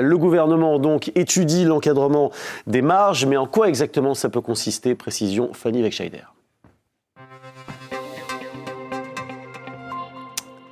Le gouvernement donc étudie l'encadrement des marges, mais en quoi exactement ça peut consister? Précision, Fanny Wegscheider.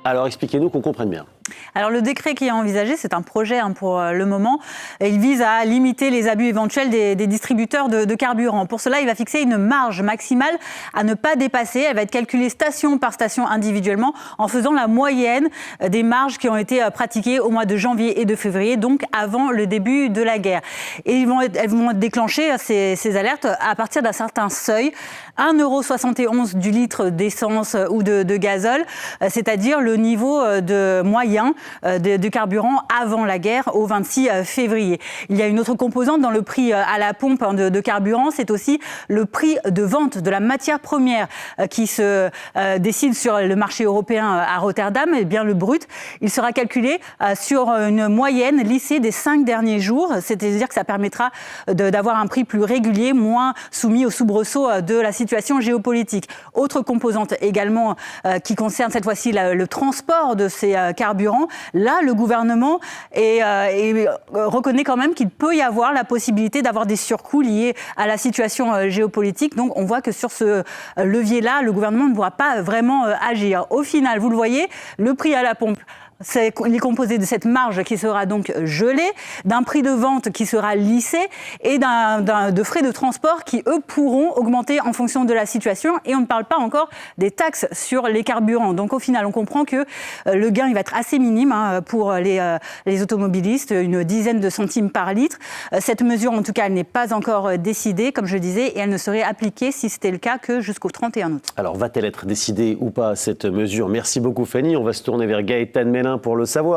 Alors expliquez-nous qu'on comprenne bien. Alors le décret qui est envisagé, c'est un projet pour le moment. Il vise à limiter les abus éventuels des distributeurs de carburant. Pour cela, il va fixer une marge maximale à ne pas dépasser. Elle va être calculée station par station individuellement en faisant la moyenne des marges qui ont été pratiquées au mois de janvier et de février, donc avant le début de la guerre. Et elles vont déclencher ces alertes à partir d'un certain seuil, 1,71 € du litre d'essence ou de gazole, c'est-à-dire le niveau de moyen de carburant avant la guerre au 26 février. Il y a une autre composante dans le prix à la pompe de carburant, c'est aussi le prix de vente de la matière première qui se décide sur le marché européen à Rotterdam. Et bien le brut, il sera calculé sur une moyenne lissée des 5 derniers jours, c'est-à-dire que ça permettra d'avoir un prix plus régulier, moins soumis aux soubresauts de la situation géopolitique. Autre composante également qui concerne cette fois-ci le transport de ces carburants. Là, le gouvernement reconnaît quand même qu'il peut y avoir la possibilité d'avoir des surcoûts liés à la situation géopolitique. Donc, on voit que sur ce levier-là, le gouvernement ne pourra pas vraiment agir. Au final, vous le voyez, le prix à la pompe, il est composé de cette marge qui sera donc gelée, d'un prix de vente qui sera lissé et de frais de transport qui, eux, pourront augmenter en fonction de la situation. Et on ne parle pas encore des taxes sur les carburants. Donc au final, on comprend que le gain il va être assez minime pour les automobilistes, une dizaine de centimes par litre. Cette mesure, en tout cas, elle n'est pas encore décidée, comme je disais, et elle ne serait appliquée, si c'était le cas, que jusqu'au 31 août. Alors, va-t-elle être décidée ou pas, cette mesure? Merci beaucoup, Fanny. On va se tourner vers Gaëtan Mélin pour le savoir.